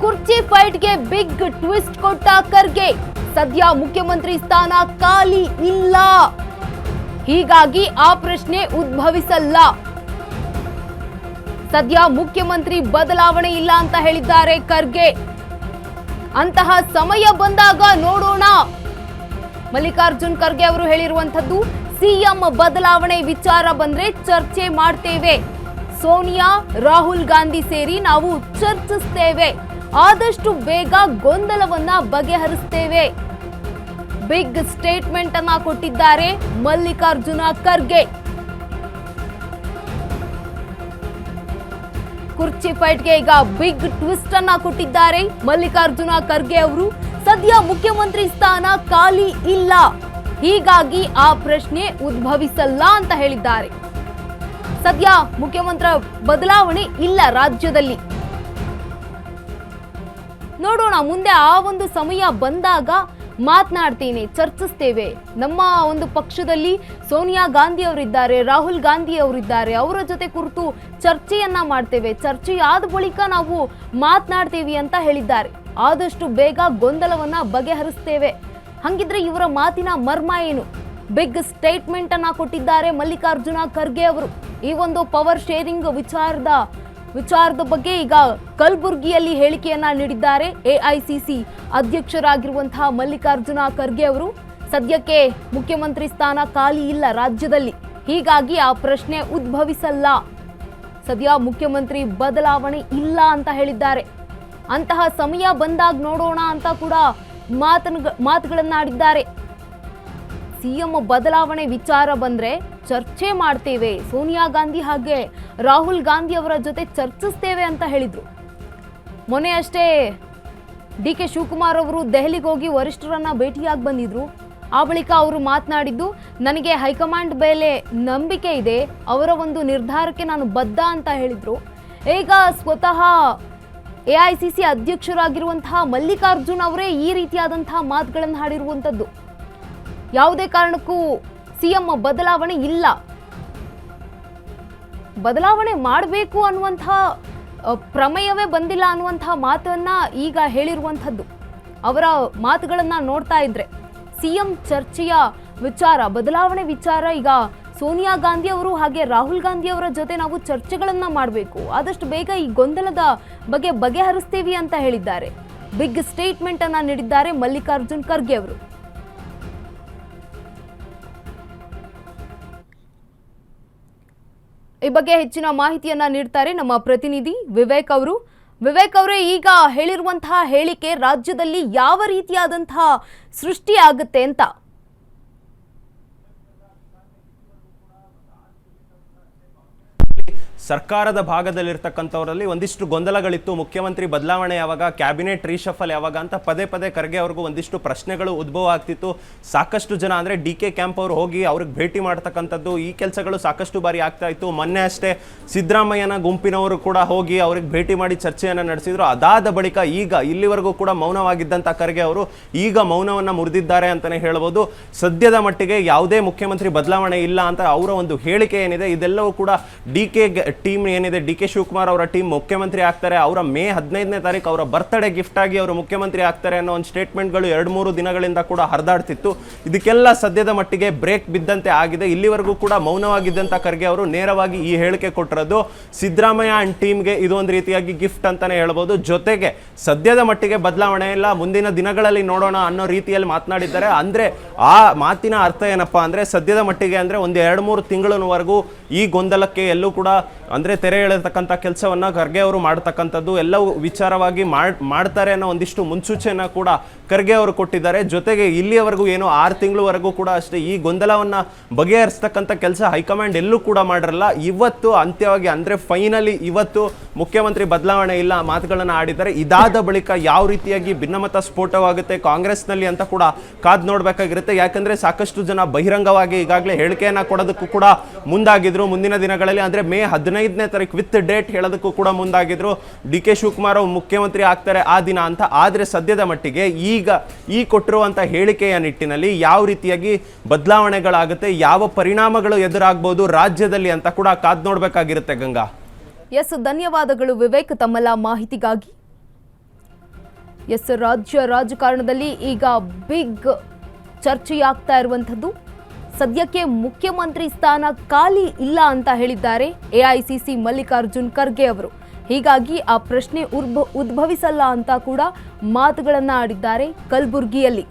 ಕುರ್ಚಿ ಫೈಟ್ಗೆ big twist ಕೊಟ್ಟ ಖರ್ಗೆ. ಸದ್ಯ ಮುಖ್ಯಮಂತ್ರಿ ಸ್ಥಾನ ಖಾಲಿ ಇಲ್ಲ, ಹೀಗಾಗಿ ಆ ಪ್ರಶ್ನೆ ಉದ್ಭವಿಸಲ್ಲ. ಸದ್ಯ ಮುಖ್ಯಮಂತ್ರಿ ಬದಲಾವಣೆ ಇಲ್ಲ ಅಂತ ಹೇಳಿದ್ದಾರೆ ಖರ್ಗೆ. ಅಂತಹ ಸಮಯ ಬಂದಾಗ ನೋಡೋಣ. ಮಲ್ಲಿಕಾರ್ಜುನ್ ಖರ್ಗೆ ಅವರು ಹೇಳಿರುವಂತದ್ದು, ಸಿಎಂ ಬದಲಾವಣೆ ವಿಚಾರ ಬಂದ್ರೆ ಚರ್ಚೆ ಮಾಡ್ತೇವೆ. ಸೋನಿಯಾ ರಾಹುಲ್ ಗಾಂಧಿ ಸೇರಿ ನಾವು ಚರ್ಚಿಸ್ತೇವೆ. ಆದಷ್ಟು ಬೇಗ ಗೊಂದಲವನ್ನ ಬಗೆಹರಿಸ್ತೇವೆ. ಬಿಗ್ ಸ್ಟೇಟ್ಮೆಂಟ್ ಅನ್ನ ಕೊಟ್ಟಿದ್ದಾರೆ ಮಲ್ಲಿಕಾರ್ಜುನ ಖರ್ಗೆ. ಕುರ್ಚಿ ಫೈಟ್ಗೆ ಈಗ ಬಿಗ್ ಟ್ವಿಸ್ಟ್ ಅನ್ನ ಕೊಟ್ಟಿದ್ದಾರೆ ಮಲ್ಲಿಕಾರ್ಜುನ ಖರ್ಗೆ ಅವರು. ಸದ್ಯ ಮುಖ್ಯಮಂತ್ರಿ ಸ್ಥಾನ ಖಾಲಿ ಇಲ್ಲ, ಹೀಗಾಗಿ ಆ ಪ್ರಶ್ನೆ ಉದ್ಭವಿಸಲ್ಲ ಅಂತ ಹೇಳಿದ್ದಾರೆ. ಸದ್ಯ ಮುಖ್ಯಮಂತ್ರಿ ಬದಲಾವಣೆ ಇಲ್ಲ ರಾಜ್ಯದಲ್ಲಿ. ನೋಡೋಣ, ಮುಂದೆ ಆ ಒಂದು ಸಮಯ ಬಂದಾಗ ಮಾತನಾಡ್ತೀನಿ, ಚರ್ಚಿಸ್ತೇವೆ. ನಮ್ಮ ಒಂದು ಪಕ್ಷದಲ್ಲಿ ಸೋನಿಯಾ ಗಾಂಧಿ ಅವರಿದ್ದಾರೆ, ರಾಹುಲ್ ಗಾಂಧಿ ಅವರಿದ್ದಾರೆ, ಅವರ ಜೊತೆ ಕುರಿತು ಚರ್ಚೆಯನ್ನ ಮಾಡ್ತೇವೆ. ಚರ್ಚೆ ಆದ ಬಳಿಕ ನಾವು ಮಾತನಾಡ್ತೀವಿ ಅಂತ ಹೇಳಿದ್ದಾರೆ. ಆದಷ್ಟು ಬೇಗ ಗೊಂದಲವನ್ನ ಬಗೆಹರಿಸ್ತೇವೆ. ಹಂಗಿದ್ರೆ ಇವರ ಮಾತಿನ ಮರ್ಮ ಏನು? ಬಿಗ್ ಸ್ಟೇಟ್ಮೆಂಟ್ ಅನ್ನ ಕೊಟ್ಟಿದ್ದಾರೆ ಮಲ್ಲಿಕಾರ್ಜುನ ಖರ್ಗೆ ಅವರು. ಈ ಒಂದು ಪವರ್ ಶೇರಿಂಗ್ ವಿಚಾರದ ಬಗ್ಗೆ ಈಗ ಕಲಬುರಗಿಯಲ್ಲಿ ಹೇಳಿಕೆಯನ್ನ ನೀಡಿದ್ದಾರೆ ಎಐಸಿಸಿ ಅಧ್ಯಕ್ಷರಾಗಿರುವಂತಹ ಮಲ್ಲಿಕಾರ್ಜುನ ಖರ್ಗೆ ಅವರು. ಸದ್ಯಕ್ಕೆ ಮುಖ್ಯಮಂತ್ರಿ ಸ್ಥಾನ ಖಾಲಿ ಇಲ್ಲ ರಾಜ್ಯದಲ್ಲಿ, ಹೀಗಾಗಿ ಆ ಪ್ರಶ್ನೆ ಉದ್ಭವಿಸಲ್ಲ. ಸದ್ಯ ಮುಖ್ಯಮಂತ್ರಿ ಬದಲಾವಣೆ ಇಲ್ಲ ಅಂತ ಹೇಳಿದ್ದಾರೆ. ಅಂತಹ ಸಮಯ ಬಂದಾಗ ನೋಡೋಣ ಅಂತ ಕೂಡ ಮಾತುಗಳನ್ನಾಡಿದ್ದಾರೆ. ಸಿಎಂ ಬದಲಾವಣೆ ವಿಚಾರ ಬಂದ್ರೆ ಚರ್ಚೆ ಮಾಡ್ತೇವೆ, ಸೋನಿಯಾ ಗಾಂಧಿ ಹಾಗೆ ರಾಹುಲ್ ಗಾಂಧಿ ಅವರ ಜೊತೆ ಚರ್ಚಿಸ್ತೇವೆ ಅಂತ ಹೇಳಿದ್ರು. ಮೊನ್ನೆ ಅಷ್ಟೇ ಡಿ.ಕೆ. ಶಿವಕುಮಾರ್ ಅವರು ದೆಹಲಿಗೆ ಹೋಗಿ ವರಿಷ್ಠರನ್ನ ಭೇಟಿಯಾಗಿ ಬಂದಿದ್ರು. ಆ ಬಳಿಕ ಅವರು ಮಾತನಾಡಿದ್ದು, ನನಗೆ ಹೈಕಮಾಂಡ್ ಮೇಲೆ ನಂಬಿಕೆ ಇದೆ, ಅವರ ಒಂದು ನಿರ್ಧಾರಕ್ಕೆ ನಾನು ಬದ್ಧ ಅಂತ ಹೇಳಿದ್ರು. ಈಗ ಸ್ವತಃ ಎಐಸಿಸಿ ಅಧ್ಯಕ್ಷರಾಗಿರುವಂತಹ ಮಲ್ಲಿಕಾರ್ಜುನ್ ಅವರೇ ಈ ರೀತಿಯಾದಂತಹ ಮಾತುಗಳನ್ನು ಆಡಿರುವಂಥದ್ದು. ಯಾವುದೇ ಕಾರಣಕ್ಕೂ ಸಿಎಂ ಬದಲಾವಣೆ ಇಲ್ಲ, ಬದಲಾವಣೆ ಮಾಡಬೇಕು ಅನ್ನುವಂತಹ ಪ್ರಮೇಯವೇ ಬಂದಿಲ್ಲ ಅನ್ನುವಂತಹ ಮಾತನ್ನ ಈಗ ಹೇಳಿರುವಂಥದ್ದು. ಅವರ ಮಾತುಗಳನ್ನ ನೋಡ್ತಾ ಇದ್ರೆ ಸಿಎಂ ಚರ್ಚೆಯ ವಿಚಾರ, ಬದಲಾವಣೆ ವಿಚಾರ ಈಗ ಸೋನಿಯಾ ಗಾಂಧಿ ಅವರು ಹಾಗೆ ರಾಹುಲ್ ಗಾಂಧಿ ಅವರ ಜೊತೆ ನಾವು ಚರ್ಚೆಗಳನ್ನ ಮಾಡಬೇಕು, ಆದಷ್ಟು ಬೇಗ ಈ ಗೊಂದಲದ ಬಗ್ಗೆ ಬಗೆಹರಿಸ್ತೀವಿ ಅಂತ ಹೇಳಿದ್ದಾರೆ. ಬಿಗ್ ಸ್ಟೇಟ್ಮೆಂಟ್ ಅನ್ನ ನೀಡಿದ್ದಾರೆ ಮಲ್ಲಿಕಾರ್ಜುನ್ ಖರ್ಗೆ ಅವರು. ಈ ಬಗ್ಗೆ ಹೆಚ್ಚಿನ ಮಾಹಿತಿಯನ್ನ ನೀಡ್ತಾರೆ ನಮ್ಮ ಪ್ರತಿನಿಧಿ ವಿವೇಕ್ ಅವರು. ವಿವೇಕ್ ಅವರೇ, ಈಗ ಹೇಳಿರುವಂತಹ ಹೇಳಿಕೆ ರಾಜ್ಯದಲ್ಲಿ ಯಾವ ರೀತಿಯಾದಂತಹ ಸೃಷ್ಟಿ ಆಗುತ್ತೆ ಅಂತ? ಸರ್ಕಾರದ ಭಾಗದಲ್ಲಿರ್ತಕ್ಕಂಥವರಲ್ಲಿ ಒಂದಿಷ್ಟು ಗೊಂದಲಗಳಿತ್ತು. ಮುಖ್ಯಮಂತ್ರಿ ಬದಲಾವಣೆ ಯಾವಾಗ, ಕ್ಯಾಬಿನೆಟ್ ರೀಶಫಲ್ ಯಾವಾಗ ಅಂತ ಪದೇ ಪದೇ ಖರ್ಗೆ ಅವ್ರಿಗೂ ಒಂದಿಷ್ಟು ಪ್ರಶ್ನೆಗಳು ಉದ್ಭವ ಆಗ್ತಿತ್ತು. ಸಾಕಷ್ಟು ಜನ ಅಂದರೆ ಡಿ.ಕೆ. ಕ್ಯಾಂಪ್ ಅವರು ಹೋಗಿ ಅವ್ರಿಗೆ ಭೇಟಿ ಮಾಡ್ತಕ್ಕಂಥದ್ದು, ಈ ಕೆಲಸಗಳು ಸಾಕಷ್ಟು ಬಾರಿ ಆಗ್ತಾ ಇತ್ತು. ಮೊನ್ನೆ ಅಷ್ಟೇ ಸಿದ್ದರಾಮಯ್ಯನ ಗುಂಪಿನವರು ಕೂಡ ಹೋಗಿ ಅವ್ರಿಗೆ ಭೇಟಿ ಮಾಡಿ ಚರ್ಚೆಯನ್ನು ನಡೆಸಿದ್ರು. ಅದಾದ ಬಳಿಕ ಈಗ ಇಲ್ಲಿವರೆಗೂ ಕೂಡ ಮೌನವಾಗಿದ್ದಂಥ ಖರ್ಗೆ ಅವರು ಈಗ ಮೌನವನ್ನು ಮುರಿದಿದ್ದಾರೆ ಅಂತಲೇ ಹೇಳ್ಬೋದು. ಸದ್ಯದ ಮಟ್ಟಿಗೆ ಯಾವುದೇ ಮುಖ್ಯಮಂತ್ರಿ ಬದಲಾವಣೆ ಇಲ್ಲ ಅಂತ ಅವರ ಒಂದು ಹೇಳಿಕೆ ಏನಿದೆ, ಇದೆಲ್ಲವೂ ಕೂಡ ಡಿ.ಕೆ. ಟೀಮ್ ಏನಿದೆ, ಡಿ.ಕೆ. ಶಿವಕುಮಾರ್ ಅವರ ಟೀಮ್ ಮುಖ್ಯಮಂತ್ರಿ ಆಗ್ತಾರೆ, ಅವರ ಮೇ 15ನೇ ತಾರೀಕು ಅವರ ಬರ್ತ್ಡೇ ಗಿಫ್ಟ್ ಆಗಿ ಅವರು ಮುಖ್ಯಮಂತ್ರಿ ಆಗ್ತಾರೆ ಅನ್ನೋ ಒಂದು ಸ್ಟೇಟ್ಮೆಂಟ್ಗಳು 2-3 ದಿನಗಳಿಂದ ಕೂಡ ಹರಿದಾಡ್ತಿತ್ತು. ಇದಕ್ಕೆಲ್ಲ ಸದ್ಯದ ಮಟ್ಟಿಗೆ ಬ್ರೇಕ್ ಬಿದ್ದಂತೆ ಆಗಿದೆ. ಇಲ್ಲಿವರೆಗೂ ಕೂಡ ಮೌನವಾಗಿದ್ದಂಥ ಖರ್ಗೆ ಅವರು ನೇರವಾಗಿ ಈ ಹೇಳಿಕೆ ಕೊಟ್ಟಿರೋದು ಸಿದ್ದರಾಮಯ್ಯ ಅಂಡ್ ಟೀಮ್ಗೆ ಇದು ಒಂದು ರೀತಿಯಾಗಿ ಗಿಫ್ಟ್ ಅಂತಾನೆ ಹೇಳ್ಬೋದು. ಜೊತೆಗೆ ಸದ್ಯದ ಮಟ್ಟಿಗೆ ಬದಲಾವಣೆ ಇಲ್ಲ, ಮುಂದಿನ ದಿನಗಳಲ್ಲಿ ನೋಡೋಣ ಅನ್ನೋ ರೀತಿಯಲ್ಲಿ ಮಾತನಾಡಿದ್ದಾರೆ. ಅಂದ್ರೆ ಆ ಮಾತಿನ ಅರ್ಥ ಏನಪ್ಪಾ ಅಂದ್ರೆ, ಸದ್ಯದ ಮಟ್ಟಿಗೆ ಅಂದ್ರೆ ಒಂದು 2-3 ತಿಂಗಳವರೆಗೂ ಈ ಗೊಂದಲಕ್ಕೆ ಎಲ್ಲೂ ಕೂಡ ಅಂದ್ರೆ ತೆರೆ ಎಳೆತಕ್ಕಂಥ ಕೆಲಸವನ್ನ ಖರ್ಗೆ ಅವರು ಮಾಡ್ತಕ್ಕಂಥದ್ದು ಎಲ್ಲವೂ ವಿಚಾರವಾಗಿ ಮಾಡ್ತಾರೆ ಅನ್ನೋ ಒಂದಿಷ್ಟು ಮುನ್ಸೂಚನೆಯನ್ನ ಕೂಡ ಖರ್ಗೆ ಅವರು ಕೊಟ್ಟಿದ್ದಾರೆ. ಜೊತೆಗೆ ಇಲ್ಲಿಯವರೆಗೂ ಏನು 6 ತಿಂಗಳವರೆಗೂ ಕೂಡ ಅಷ್ಟೇ ಈ ಗೊಂದಲವನ್ನ ಬಗೆಹರಿಸ್ತಕ್ಕಂಥ ಕೆಲಸ ಹೈಕಮಾಂಡ್ ಎಲ್ಲೂ ಕೂಡ ಮಾಡಿರಲ್ಲ. ಇವತ್ತು ಅಂತ್ಯವಾಗಿ ಅಂದ್ರೆ ಫೈನಲಿ ಇವತ್ತು ಮುಖ್ಯಮಂತ್ರಿ ಬದಲಾವಣೆ ಇಲ್ಲ ಮಾತುಗಳನ್ನ ಆಡಿದ್ದಾರೆ. ಇದಾದ ಬಳಿಕ ಯಾವ ರೀತಿಯಾಗಿ ಭಿನ್ನಮತ ಸ್ಫೋಟವಾಗುತ್ತೆ ಕಾಂಗ್ರೆಸ್ನಲ್ಲಿ ಅಂತ ಕೂಡ ಕಾದ್ ನೋಡ್ಬೇಕಾಗಿರುತ್ತೆ. ಯಾಕಂದ್ರೆ ಸಾಕಷ್ಟು ಜನ ಬಹಿರಂಗವಾಗಿ ಈಗಾಗಲೇ ಹೇಳಿಕೆಯನ್ನ ಕೊಡೋದಕ್ಕೂ ಕೂಡ ಮುಂದಾಗಿದ್ರು. ಮುಂದಿನ ದಿನಗಳಲ್ಲಿ ಅಂದ್ರೆ ಮೇ 15ನೇ ತಾರೀಕು ವಿತ್ ಡೇಟ್ ಹೇಳೋದಕ್ಕೂ ಕೂಡ ಮುಂದಾಗಿದ್ರು. ಡಿ.ಕೆ. ಶಿವಕುಮಾರ್ ಅವರು ಮುಖ್ಯಮಂತ್ರಿ ಆಗ್ತಾರೆ ಆ ದಿನ ಅಂತ. ಆದ್ರೆ ಸದ್ಯದ ಮಟ್ಟಿಗೆ ಈಗ ಈ ಕೊಟ್ಟಿರುವಂತ ಹೇಳಿಕೆಯ ನಿಟ್ಟಿನಲ್ಲಿ ಯಾವ ರೀತಿಯಾಗಿ ಬದಲಾವಣೆಗಳಾಗುತ್ತೆ, ಯಾವ ಪರಿಣಾಮಗಳು ಎದುರಾಗಬಹುದು ರಾಜ್ಯದಲ್ಲಿ ಅಂತ ಕೂಡ ಕಾದ್ ನೋಡ್ಬೇಕಾಗಿರುತ್ತೆ. ಗಂಗಾ, ಎಸ್, ಧನ್ಯವಾದಗಳು ವಿವೇಕ್ ತಮ್ಮೆಲ್ಲ ಮಾಹಿತಿಗಾಗಿ. ಎಸ್, ರಾಜ್ಯ ರಾಜಕಾರಣದಲ್ಲಿ ಈಗ ಬಿಗ್ ಚರ್ಚೆಯಾಗ್ತಾ ಇರುವಂಥದ್ದು. ಸದ್ಯಕ್ಕೆ ಮುಖ್ಯಮಂತ್ರಿ ಸ್ಥಾನ ಖಾಲಿ ಇಲ್ಲ ಅಂತ ಹೇಳಿದ್ದಾರೆ ಎಐಸಿಸಿ ಮಲ್ಲಿಕಾರ್ಜುನ್ ಖರ್ಗೆ ಅವರು. ಹೀಗಾಗಿ ಆ ಪ್ರಶ್ನೆ ಉದ್ಭವಿಸಲ್ಲ ಅಂತ ಕೂಡ ಮಾತುಗಳನ್ನ ಆಡಿದ್ದಾರೆ ಕಲಬುರಗಿಯಲ್ಲಿ.